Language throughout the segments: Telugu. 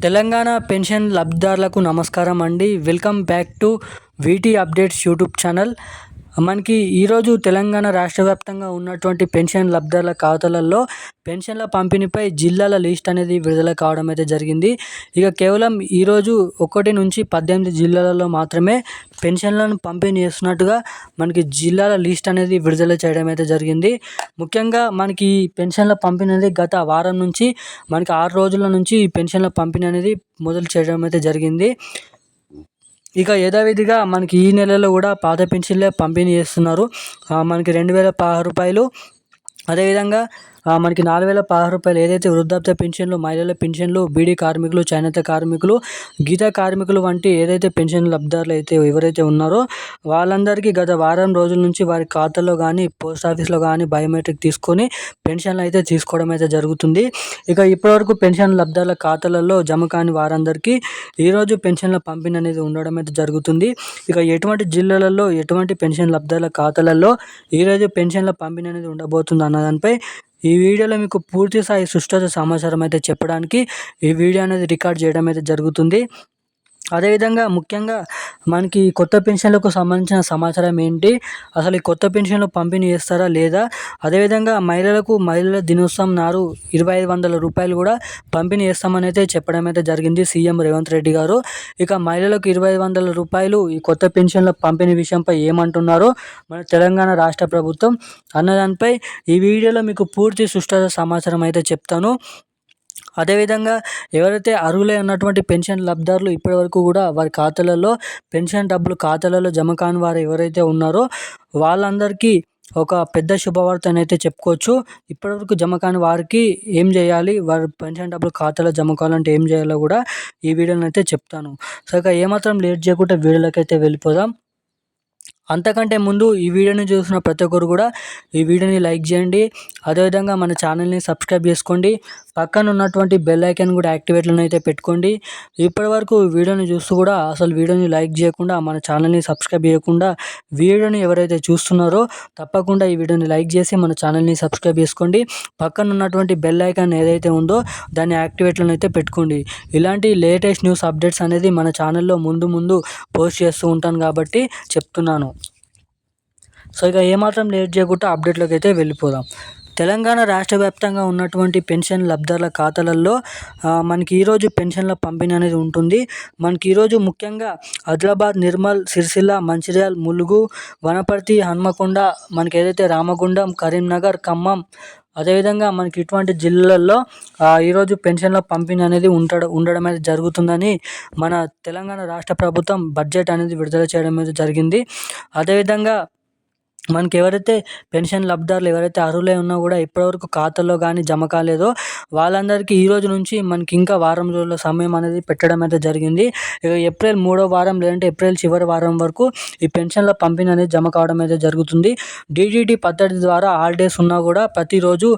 తెలంగాణ పెన్షన్ లబ్ధిదారులకు నమస్కారం అండి. Welcome back to వీటీ updates YouTube channel. మనకి ఈరోజు తెలంగాణ రాష్ట్ర వ్యాప్తంగా ఉన్నటువంటి పెన్షన్ లబ్ధిదారుల ఖాతాలలో పెన్షన్ల పంపిణీపై జిల్లాల లిస్ట్ అనేది విడుదల కావడం అయితే జరిగింది. ఇక కేవలం ఈరోజు 1 నుంచి 18 జిల్లాలలో మాత్రమే పెన్షన్లను పంపిణీ చేస్తున్నట్టుగా మనకి జిల్లాల లిస్ట్ అనేది విడుదల చేయడం అయితే జరిగింది. ముఖ్యంగా మనకి ఈ పెన్షన్ల పంపిణీ అనేది గత వారం నుంచి మనకి 6 రోజుల నుంచి ఈ పెన్షన్ల పంపిణీ అనేది మొదలు చేయడం అయితే జరిగింది. ఇక యథావిధిగా మనకి ఈ నెలలో కూడా పాత పెన్షన్లే పంపిణీ చేస్తున్నారు. మనకి 2016 రూపాయలు, అదేవిధంగా మనకి 4016 రూపాయలు ఏదైతే వృద్ధాప్య పెన్షన్లు, మహిళల పెన్షన్లు, బీడీ కార్మికులు, చేనేత కార్మికులు, గీత కార్మికులు వంటి ఏదైతే పెన్షన్ లబ్ధిదారులు అయితే ఎవరైతే ఉన్నారో వాళ్ళందరికీ గత వారం రోజుల నుంచి వారి ఖాతాలో కానీ పోస్ట్ ఆఫీస్లో కానీ బయోమెట్రిక్ తీసుకొని పెన్షన్లు అయితే తీసుకోవడం అయితే జరుగుతుంది. ఇక ఇప్పటివరకు పెన్షన్ లబ్ధిదారుల ఖాతాలలో జమ కాని వారందరికీ ఈరోజు పెన్షన్ల పంపిణీ అనేది ఉండడం అయితే జరుగుతుంది. ఇక ఎటువంటి జిల్లాలలో ఎటువంటి పెన్షన్ లబ్ధిదారుల ఖాతాలలో ఈరోజు పెన్షన్ల పంపిణీ అనేది ఉండబోతుంది అన్నదానిపై ఈ వీడియోలో మీకు పూర్తి స్థాయి సుష్ఠత సమాచారం అయితే చెప్పడానికి ఈ వీడియో అనేది రికార్డ్ చేయడం అయితే జరుగుతుంది. అదేవిధంగా ముఖ్యంగా మనకి కొత్త పెన్షన్లకు సంబంధించిన సమాచారం ఏంటి, అసలు ఈ కొత్త పెన్షన్లు పంపిణీ చేస్తారా లేదా, అదేవిధంగా మహిళల దినోత్సవం నాడు 2500 రూపాయలు కూడా పంపిణీ చేస్తామని అయితే చెప్పడం అయితే జరిగింది సీఎం రేవంత్ రెడ్డి గారు. ఇక మహిళలకు 2500 రూపాయలు ఈ కొత్త పెన్షన్ల పంపిణీ విషయంపై ఏమంటున్నారో మన తెలంగాణ రాష్ట్ర ప్రభుత్వం అన్నదానిపై ఈ వీడియోలో మీకు పూర్తి సుష్ఠత సమాచారం అయితే చెప్తాను. అదేవిధంగా ఎవరైతే అర్హులై ఉన్నటువంటి పెన్షన్ లబ్ధిదారులు ఇప్పటివరకు కూడా వారి ఖాతాలలో పెన్షన్ డబ్బులు ఖాతాలలో జమ కాని వారు ఎవరైతే ఉన్నారో వాళ్ళందరికీ ఒక పెద్ద శుభవార్తనైతే చెప్పుకోవచ్చు. ఇప్పటివరకు జమ కాని వారికి ఏం చేయాలి, వారి పెన్షన్ డబ్బులు ఖాతాలో జమ కావాలంటే ఏం చేయాలో కూడా ఈ వీడియోలో అయితే చెప్తాను. సో ఇక ఏమాత్రం లేట్ చేయకుండా వీడియోలోకి అయితే వెళ్ళిపోదాం. అంతకంటే ముందు ఈ వీడియోని చూసిన ప్రతి ఒక్కరు కూడా ఈ వీడియోని లైక్ చేయండి. అదేవిధంగా మన ఛానల్ని సబ్స్క్రైబ్ చేసుకోండి. పక్కన ఉన్నటువంటి బెల్ ఐకాన్ కూడా యాక్టివేట్లను అయితే పెట్టుకోండి. ఇప్పటివరకు వీడియోని చూస్తూ కూడా అసలు వీడియోని లైక్ చేయకుండా మన ఛానల్ని సబ్స్క్రైబ్ చేయకుండా వీడియోని ఎవరైతే చూస్తున్నారో తప్పకుండా ఈ వీడియోని లైక్ చేసి మన ఛానల్ని సబ్స్క్రైబ్ చేసుకోండి. పక్కన ఉన్నటువంటి బెల్ ఐకాన్ ఏదైతే ఉందో దాన్ని యాక్టివేట్లను అయితే పెట్టుకోండి. ఇలాంటి లేటెస్ట్ న్యూస్ అప్డేట్స్ అనేది మన ఛానల్లో ముందు పోస్ట్ చేస్తూ ఉంటాను కాబట్టి చెప్తున్నాను. సో ఇక ఏమాత్రం లేట్ చేయకుండా అప్డేట్లోకి అయితే వెళ్ళిపోదాం. తెలంగాణ రాష్ట్ర వ్యాప్తంగా ఉన్నటువంటి పెన్షన్ లబ్ధిదారుల ఖాతాలలో మనకి ఈరోజు పెన్షన్ల పంపిణీ అనేది ఉంటుంది. మనకి ఈరోజు ముఖ్యంగా ఆదిలాబాద్, నిర్మల్, సిరిసిల్ల, మంచిర్యాల, ములుగు, వనపర్తి, హన్మకొండ, మనకి ఏదైతే రామగుండం, కరీంనగర్, ఖమ్మం, అదేవిధంగా మనకి ఇటువంటి జిల్లాల్లో ఈరోజు పెన్షన్ల పంపిణీ అనేది ఉండడం అనేది జరుగుతుందని మన తెలంగాణ రాష్ట్ర ప్రభుత్వం బడ్జెట్ అనేది విడుదల చేయడం అనేది జరిగింది. అదేవిధంగా మనకి ఎవరైతే పెన్షన్ లబ్ధిదారులు ఎవరైతే అర్హులై ఉన్నా కూడా ఇప్పటివరకు ఖాతాలో కానీ జమ కాలేదో వాళ్ళందరికీ ఈ రోజు నుంచి మనకి ఇంకా వారం రోజుల సమయం అనేది పెట్టడం అయితే జరిగింది. ఏప్రిల్ 3వ వారం లేదంటే ఏప్రిల్ చివరి వారం వరకు ఈ పెన్షన్ల పంపిణీ అనేది జమ కావడం అయితే జరుగుతుంది. డీడీటీ పద్ధతి ద్వారా హాలిడేస్ ఉన్నా కూడా ప్రతిరోజు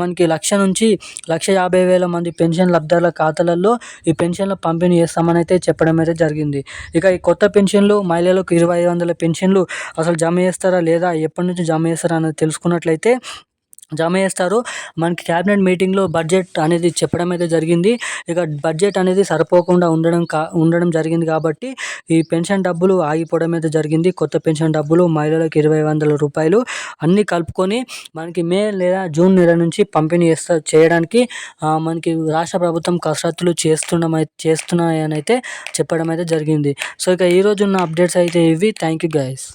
మనకి 1,00,000 నుంచి 1,50,000 మంది పెన్షన్ లబ్ధిదారుల ఖాతాలలో ఈ పెన్షన్ల పంపిణీ చేస్తామని అయితే చెప్పడం అయితే జరిగింది. ఇక ఈ కొత్త పెన్షన్లు, మహిళలకు 2,500 పెన్షన్లు అసలు జమ చేస్తారా లేదా, ఎప్పటి నుంచి జమ చేస్తారా అనేది తెలుసుకున్నట్లయితే జమ చేస్తారు. మనకి క్యాబినెట్ మీటింగ్లో బడ్జెట్ అనేది చెప్పడం అయితే జరిగింది. ఇక బడ్జెట్ అనేది సరిపోకుండా ఉండడం జరిగింది కాబట్టి ఈ పెన్షన్ డబ్బులు ఆగిపోవడం అయితే జరిగింది. కొత్త పెన్షన్ డబ్బులు మహిళలకు 2,500 రూపాయలు అన్నీ కలుపుకొని మనకి మే లేదా జూన్ నెల నుంచి పంపిణీ చేయడానికి మనకి రాష్ట్ర ప్రభుత్వం కసరత్తులు చేస్తున్నాయని అయితే చెప్పడం అయితే జరిగింది. సో ఇక ఈరోజు ఉన్న అప్డేట్స్ అయితే ఇవి. Thank you guys.